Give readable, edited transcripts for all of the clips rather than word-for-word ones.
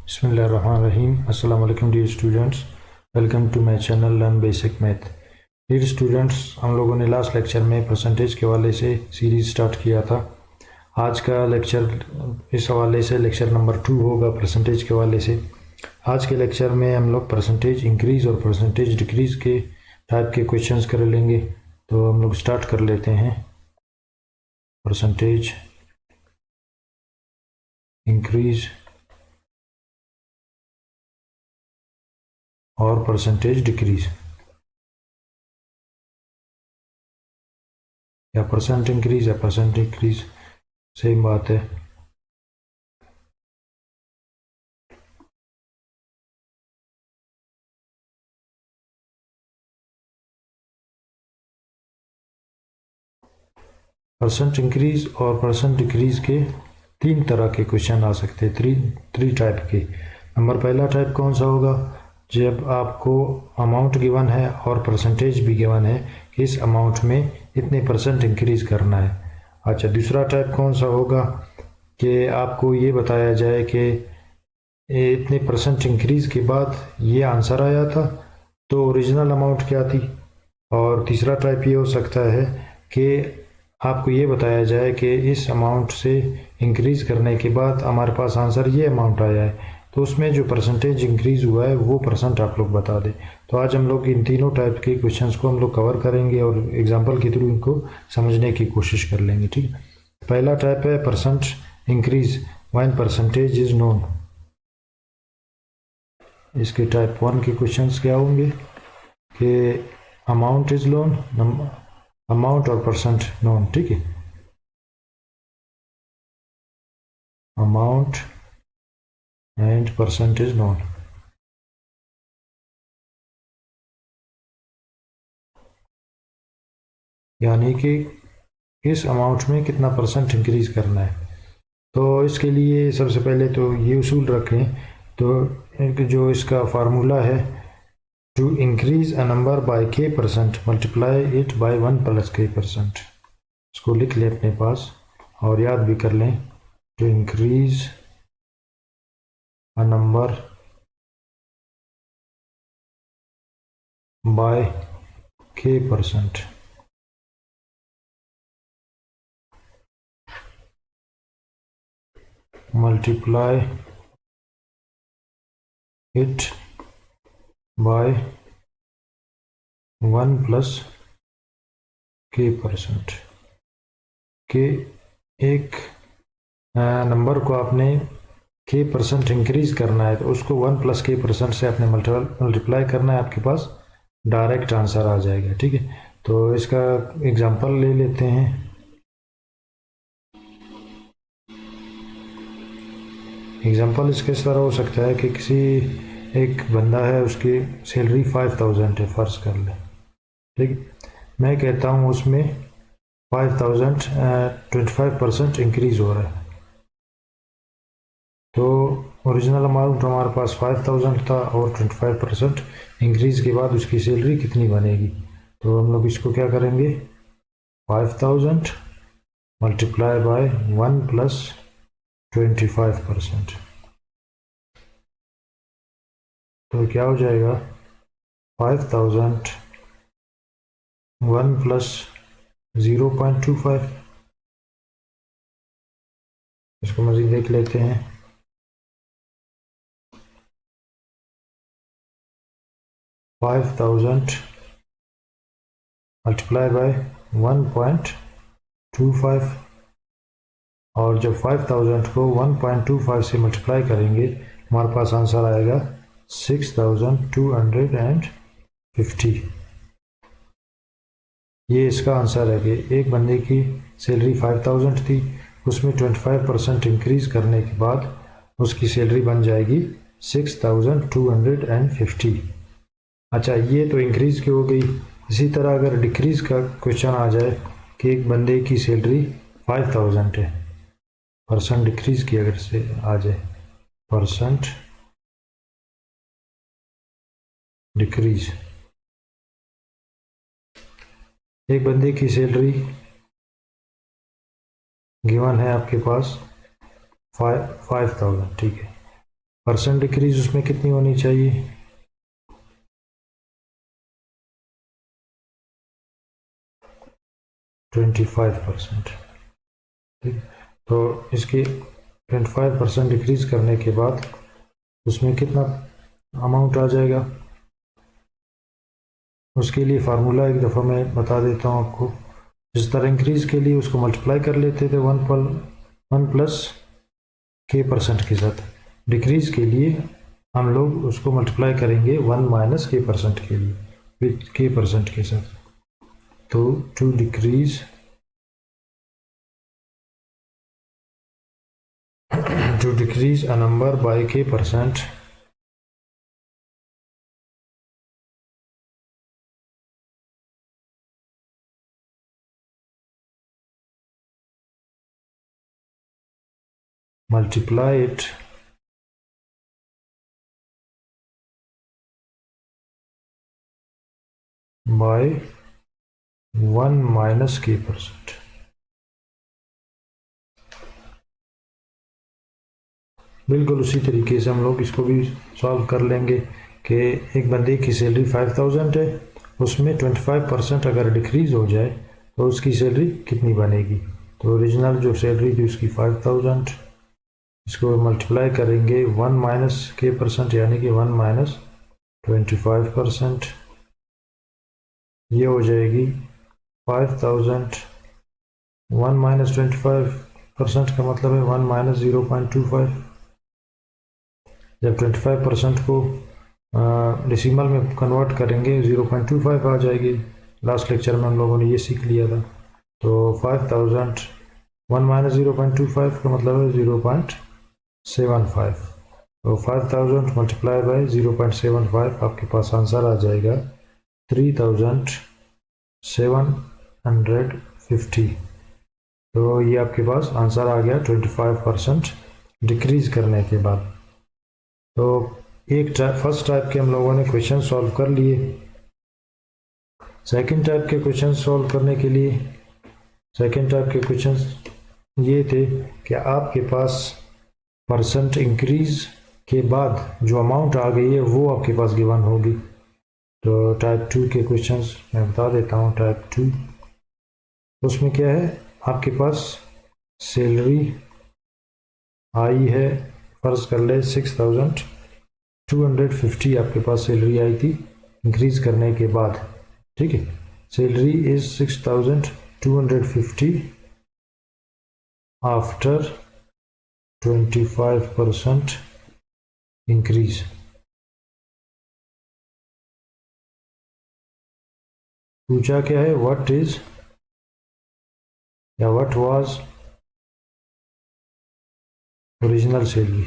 बिस्मिल्लाहिर्रहमानिर्रहीम। अस्सलाम वालेकुम dear students, welcome to my channel learn basic math. Dear students, हम लोगों ने लास्ट लेक्चर में परसेंटेज के हवाले से सीरीज़ स्टार्ट किया था। आज का लेक्चर इस हवाले से लेक्चर नंबर 2 होगा परसेंटेज के हवाले से। आज के लेक्चर में हम लोग परसेंटेज इंक्रीज़ और परसेंटेज डिक्रीज़ के टाइप के क्वेश्चंस कर लेंगे। तो हम लोग स्टार्ट कर लेते हैं। परसेंटेज इंक्रीज़ और परसेंटेज डिक्रीज़, या परसेंट इंक्रीज़ या परसेंट डिक्रीज़, सेम बात है। परसेंट इंक्रीज़ और परसेंट डिक्रीज़ के तीन तरह के क्वेश्चन आ सकते हैं, थ्री टाइप के। नंबर पहला टाइप कौन सा होगा? जब आपको अमाउंट गिवन है और परसेंटेज भी गिवन है कि इस अमाउंट में इतने परसेंट इंक्रीज़ करना है। अच्छा, दूसरा टाइप कौन सा होगा कि आपको ये बताया जाए कि इतने परसेंट इंक्रीज़ के बाद ये आंसर आया था, तो ओरिजिनल अमाउंट क्या थी। और तीसरा टाइप ये हो सकता है कि आपको ये बताया जाए कि इस अमाउंट से इंक्रीज़ करने के बाद हमारे पास आंसर ये अमाउंट आया है, तो उसमें जो परसेंटेज इंक्रीज़ हुआ है वो परसेंट आप लोग बता दें। तो आज हम लोग इन तीनों टाइप के क्वेश्चंस को हम लोग कवर करेंगे और एग्जांपल के थ्रू इनको समझने की कोशिश कर लेंगे। ठीक है, पहला टाइप है percent increase when percentage is known. इसके टाइप 1 के क्वेश्चंस क्या होंगे कि अमाउंट इज़ नोन, अमाउंट और परसेंट नोन। ठीक है, amount and percent is known. यानी कि इस अमाउंट में कितना परसेंट इंक्रीज करना है। तो इसके लिए सबसे पहले तो ये उसूल रखें, तो जो इसका फार्मूला है, to increase a number by k percent multiply it by 1 plus k percent. इसको लिख लें अपने पास और याद भी कर लें। To increase a number by k percent multiply it by 1 plus k percent के एक नंबर को आपने k परसेंट इंक्रीज करना है, तो उसको 1 प्लस k परसेंट से आपने मल्टीप्लाई करना है, आपके पास डायरेक्ट आंसर आ जाएगा। ठीक है, तो इसका एग्जांपल ले लेते हैं। एग्जांपल इसके इस तरह हो सकता है कि किसी एक बंदा है, उसकी सैलरी 5000 है, फ़र्ज़ कर ले। ठीक, मैं कहता हूँ उसमें 5000 25% इंक्रीज़ हो रहा है। तो ओरिजिनल अमाउंट हमारे पास 5000 था और 25% इंक्रीज़ के बाद उसकी सैलरी कितनी बनेगी। तो हम लोग इसको क्या करेंगे, 5000 मल्टीप्लाई बाय 1 प्लस 25%। तो क्या हो जाएगा, 5000 1 प्लस 0.25। इसको मज़ीद देख लेते हैं। 5000 मल्टीप्लाई बाय 1.25, और जब 5000 को 1.25 से मल्टीप्लाई करेंगे हमारे पास आंसर आएगा 6250। ये इसका आंसर है कि एक बंदे की सैलरी 5000 थी, उसमें 25% इंक्रीज़ करने के बाद उसकी सैलरी बन जाएगी 6250। अच्छा, ये तो इंक्रीज़ की हो गई। इसी तरह अगर डिक्रीज़ का क्वेश्चन आ जाए कि एक बंदे की सैलरी 5000 है, परसेंट डिक्रीज़ की अगर से आ जाए, परसेंट डिक्रीज़, एक बंदे की सैलरी गिवन है आपके पास 5000। ठीक है, परसेंट डिक्रीज उसमें कितनी होनी चाहिए? 25%। ठीक, तो इसकी 25% डिक्रीज करने के बाद उसमें कितना अमाउंट आ जाएगा? उसके लिए फार्मूला एक दफ़ा मैं बता देता हूँ आपको। जिस तरह इंक्रीज के लिए उसको मल्टीप्लाई कर लेते थे वन प्लस के परसेंट के साथ, डिक्रीज के लिए हम लोग उसको मल्टीप्लाई करेंगे 1 माइनस के परसेंट के लिए, विथ के परसेंट के साथ। तो to decrease a number by k percent, multiply it by 1 minus k percent. बिल्कुल उसी तरीके से हम लोग इसको भी सॉल्व कर लेंगे कि एक बंदे की सैलरी 5000 है, उसमें 25% अगर डिक्रीज हो जाए तो उसकी सैलरी कितनी बनेगी? तो ओरिजिनल जो सैलरी थी उसकी 5000, इसको मल्टीप्लाई करेंगे 1 माइनस के परसेंट यानी कि 1 माइनस 25%, ये हो जाएगी 5000। 1 माइनस 25% का मतलब है 1 माइनस 0.25। जब 25% को डेसिमल में कन्वर्ट करेंगे 0.25 आ जाएगी। लास्ट लेक्चर में हम लोगों ने ये सीख लिया था। तो 5000 1 माइनस 0.25 का मतलब है 0.75। तो 5000 मल्टीप्लाई बाय 0.75 आपके पास आंसर आ जाएगा 3750। तो ये आपके पास आंसर आ गया 25% डिक्रीज करने के बाद। तो फर्स्ट टाइप के हम लोगों ने क्वेश्चन सॉल्व कर लिए। सेकंड टाइप के क्वेश्चन सॉल्व करने के लिए सेकंड टाइप के क्वेश्चन ये थे कि आपके पास परसेंट इंक्रीज के बाद जो अमाउंट आ गई है वो आपके पास गिवन होगी। तो टाइप 2 के क्वेश्चंस मैं बता देता हूँ। टाइप 2 उसमें क्या है, आपके पास सैलरी आई है, फर्ज कर ले 6250 आपके पास सैलरी आई थी इंक्रीज करने के बाद। ठीक है, सैलरी इज 6250 आफ्टर 25% इंक्रीज। पूछा क्या है, व्हाट इज या what was original salary.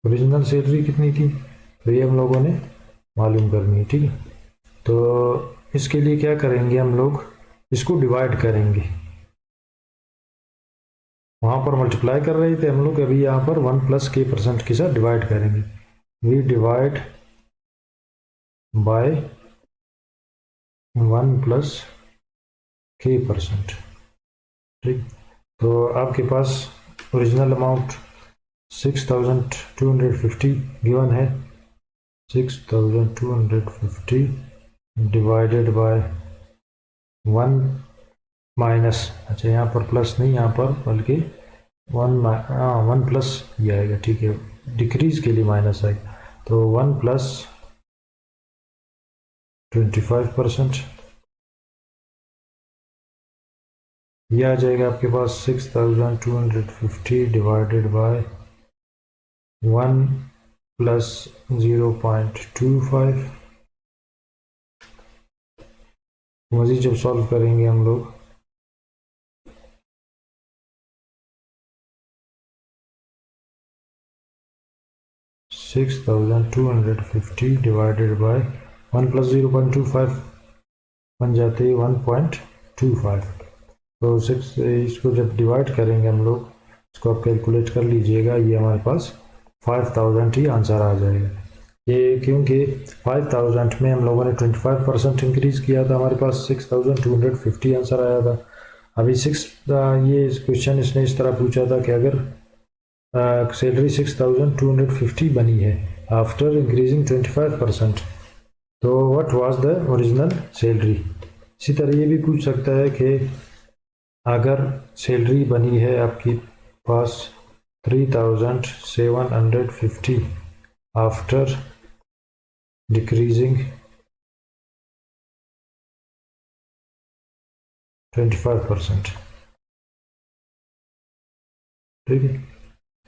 Original salary कितनी थी, तो ये हम लोगों ने मालूम करनी है। ठीक है, तो इसके लिए क्या करेंगे, हम लोग इसको डिवाइड करेंगे। वहां पर मल्टीप्लाई कर रहे थे हम लोग, अभी यहाँ पर 1 प्लस के परसेंट के साथ डिवाइड करेंगे। वी डिवाइड बाय 1 प्लस के परसेंट। ठीक, तो आपके पास ओरिजिनल अमाउंट 6250 गिवन है। 6250 डिवाइडेड बाय 1 माइनस, अच्छा यहाँ पर प्लस नहीं, यहाँ पर बल्कि 1 प्लस ये आएगा। ठीक है, डिक्रीज के लिए माइनस आएगा। तो 1 प्लस 25%, ये आ जाएगा आपके पास 6250 डिवाइडेड बाय 1 प्लस 0.25। मजीद जब सॉल्व करेंगे हम लोग 6250 डिवाइडेड बाय 1 प्लस 0.25 बन जाते हैं 1.25। तो इसको जब डिवाइड करेंगे हम लोग, इसको आप कैलकुलेट कर लीजिएगा, ये हमारे पास 5000 ही आंसर आ जाएगा। ये क्योंकि 5000 में हम लोगों ने 25% इंक्रीज किया था, हमारे पास 6250 आंसर आया था। अभी ये क्वेश्चन इसने इस तरह पूछा था कि अगर सैलरी 6,250 बनी है आफ्टर इंक्रीजिंग 25%, तो what was the original salary. इसी तरह ये भी पूछ सकता है कि अगर सैलरी बनी है आपके पास 3,750 आफ्टर डिक्रीजिंग 25%, ठीक है।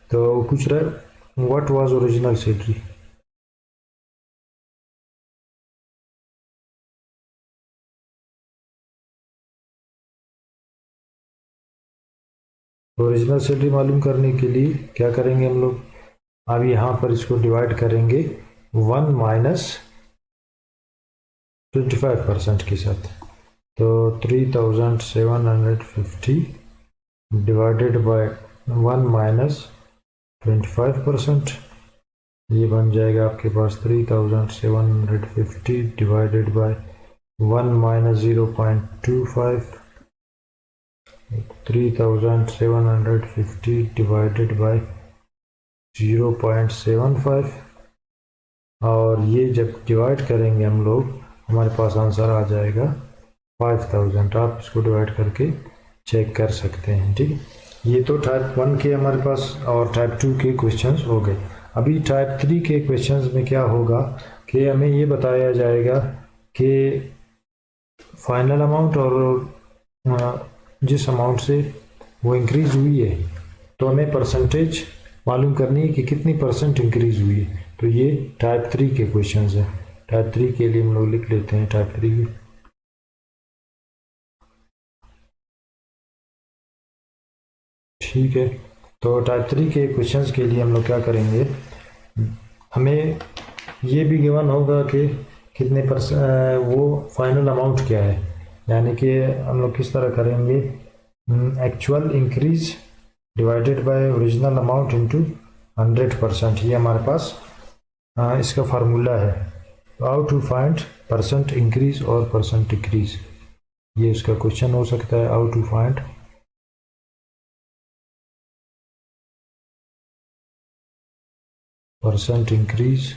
तो वो पूछ रहा है what was original salary. Original salary मालूम करने के लिए क्या करेंगे हम लोग, अब यहाँ पर इसको डिवाइड करेंगे 1 - 25% के साथ। तो 3,750 डिवाइडेड बाय 1 - 25%, ये बन जाएगा आपके पास 3,750 डिवाइडेड बाय 1 - 0.25, 3,750 डिवाइडेड बाय 0.75, और ये जब डिवाइड करेंगे हम लोग हमारे पास आंसर आ जाएगा 5,000। आप इसको डिवाइड करके चेक कर सकते हैं, ठीक है। ये तो टाइप 1 के हमारे पास और टाइप 2 के क्वेश्चंस हो गए। अभी टाइप 3 के क्वेश्चंस में क्या होगा कि हमें ये बताया जाएगा कि फाइनल अमाउंट और जिस अमाउंट से वो इंक्रीज हुई है, तो हमें परसेंटेज मालूम करनी है कि कितनी परसेंट इंक्रीज हुई है। तो ये टाइप 3 के क्वेश्चंस हैं। टाइप 3 के लिए हम लोग लिख लेते हैं टाइप 3 ठीक है। तो टाइप 3 के क्वेश्चंस के लिए हम लोग क्या करेंगे, हमें ये भी गिवन होगा कि कितने परसेंट वो फाइनल अमाउंट क्या है, यानी कि हम लोग किस तरह करेंगे, actual increase divided by original amount into 100%। ये हमारे पास इसका फार्मूला है। How to find percent increase और परसेंट डिक्रीज, ये इसका क्वेश्चन हो सकता है। How to find percent increase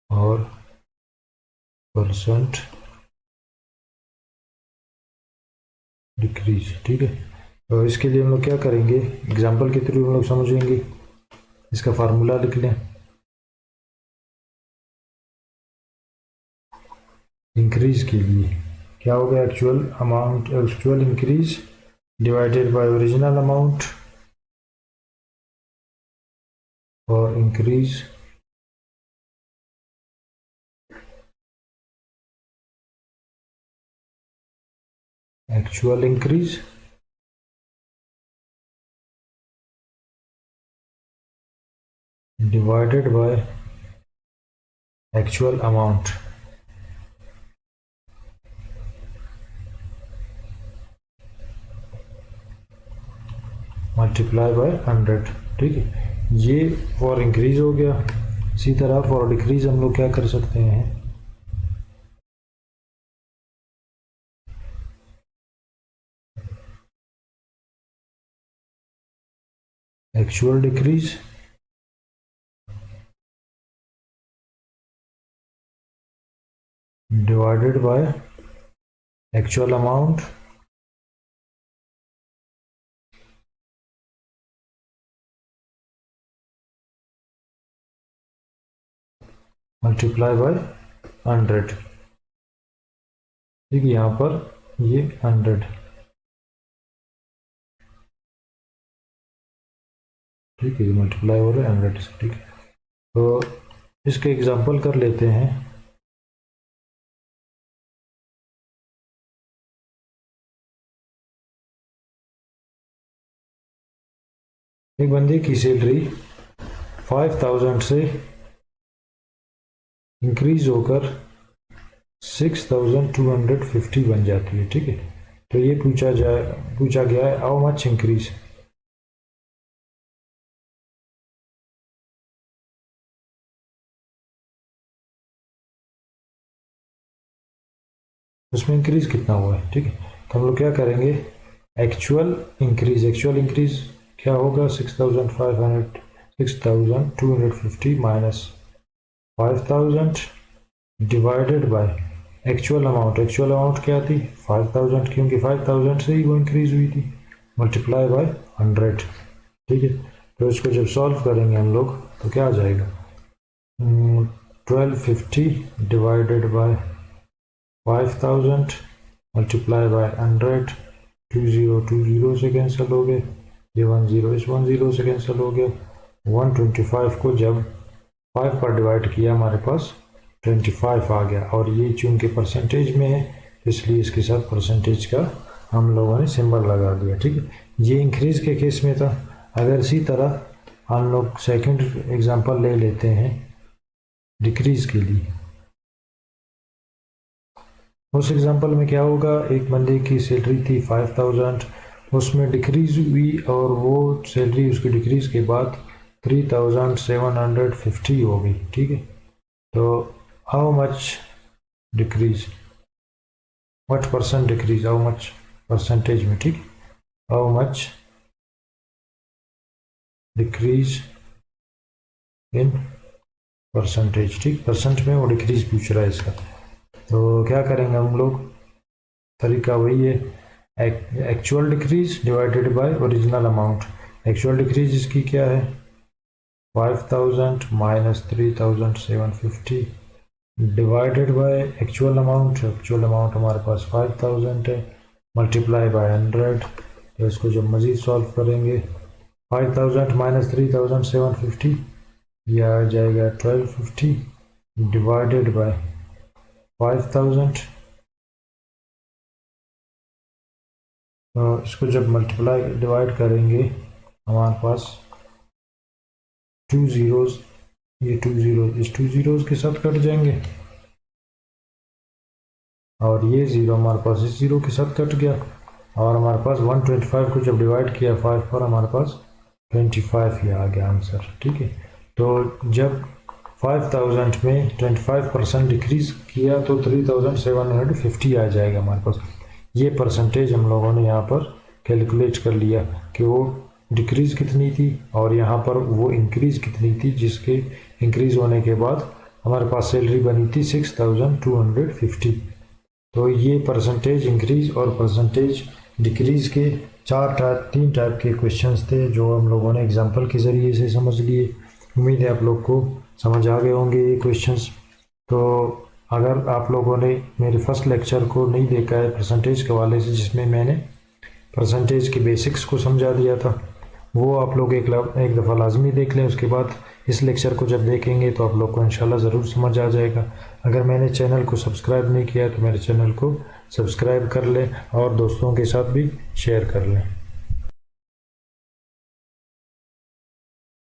और परसेंट डिक्रीज, ठीक है। तो इसके लिए हम लोग क्या करेंगे, एग्जांपल के थ्रू हम लोग समझेंगे। इसका फार्मूला लिख लें। इंक्रीज के लिए क्या होगा, actual amount, actual increase divided by original amount, और increase actual increase divided by actual amount multiply by 100, ठीक है। ये फॉर इंक्रीज हो गया। इसी तरह फॉर डिक्रीज हम लोग क्या कर सकते हैं, actual decrease divided by actual amount multiply by 100, ठीक है। यहाँ पर ये 100, ठीक है, मल्टीप्लाई हो रहा है 100 से, ठीक है। तो इसके एग्जांपल कर लेते हैं। एक बंदे की सैलरी 5,000 से इंक्रीज होकर 6,250 बन जाती है, ठीक है। तो ये पूछा गया है हाउ मच इंक्रीज। उसमें इंक्रीज कितना हुआ है, ठीक है। तो हम लोग क्या करेंगे, एक्चुअल इंक्रीज क्या होगा, 6250 minus 5000 divided by actual amount क्या थी 5000, क्योंकि 5000 से ही वो इंक्रीज हुई थी, मल्टीप्लाई बाय 100, ठीक है। तो इसको जब सॉल्व करेंगे हम लोग तो क्या आ जाएगा, 1250 डिवाइडेड बाय 5000 मल्टीप्लाई बाय 100, 20 से कैंसिल हो गए, ये 10 इस 10 से कैंसिल हो गया, 125 को जब 5 पर डिवाइड किया हमारे पास 25 आ गया, और ये चूंकि परसेंटेज में है इसलिए इसके साथ परसेंटेज का हम लोगों ने सिंबल लगा दिया, ठीक है। ये इंक्रीज के केस में था। अगर इसी तरह हम लोग सेकंड एग्जांपल ले लेते हैं डिक्रीज के लिए, उस एग्जांपल में क्या होगा, एक बंदे की सैलरी थी 5000, उसमें डिक्रीज हुई और वो सैलरी उसकी डिक्रीज के बाद 3750 हो गई, ठीक है। तो how much decrease, what percent decrease, how much percentage में, ठीक, how much decrease in percentage, ठीक, परसेंट में वो डिक्रीज पूछ रहा है इसका। तो क्या करेंगे हम लोग, तरीका वही है, actual decrease divided by original amount. Actual decrease इसकी क्या है, 5000 minus 3750 divided by actual amount हमारे पास 5000 है, मल्टीप्लाई बाय 100। तो इसको जब मज़ीद सॉल्व करेंगे 5000 माइनस 3750 यह आ जाएगा 1250 डिवाइडेड बाय 5000। तो इसको जब मल्टीप्लाई डिवाइड करेंगे हमारे पास 2 zeros, ये 2 zeros इस 2 zeros के साथ कट जाएंगे और ये ज़ीरो हमारे पास इस ज़ीरो के साथ कट गया, और हमारे पास 125 को जब डिवाइड किया 5 पर हमारे पास 25 ही आ गया आंसर, ठीक है। तो जब 5000 में 25% डिक्रीज किया तो 3750 आ जाएगा हमारे पास। ये परसेंटेज हम लोगों ने यहाँ पर कैलकुलेट कर लिया कि वो डिक्रीज कितनी थी और यहाँ पर वो इंक्रीज कितनी थी, जिसके इंक्रीज होने के बाद हमारे पास सैलरी बनी थी 6250। तो ये परसेंटेज इंक्रीज और परसेंटेज डिक्रीज के तीन टाइप के क्वेश्चंस थे जो हम लोगों ने एग्जांपल के ज़रिए से समझ लिए। उम्मीद है आप लोग को समझ आ गए होंगे ये क्वेश्चंस। तो अगर आप लोगों ने मेरे फर्स्ट लेक्चर को नहीं देखा है परसेंटेज के हवाले से, जिसमें मैंने परसेंटेज के बेसिक्स को समझा दिया था, वो आप लोग एक दफ़ा लाजमी देख लें। उसके बाद इस लेक्चर को जब देखेंगे तो आप लोग को इंशाल्लाह ज़रूर समझ आ जाएगा। अगर मैंने चैनल को सब्सक्राइब नहीं किया तो मेरे चैनल को सब्सक्राइब कर लें और दोस्तों के साथ भी शेयर कर लें।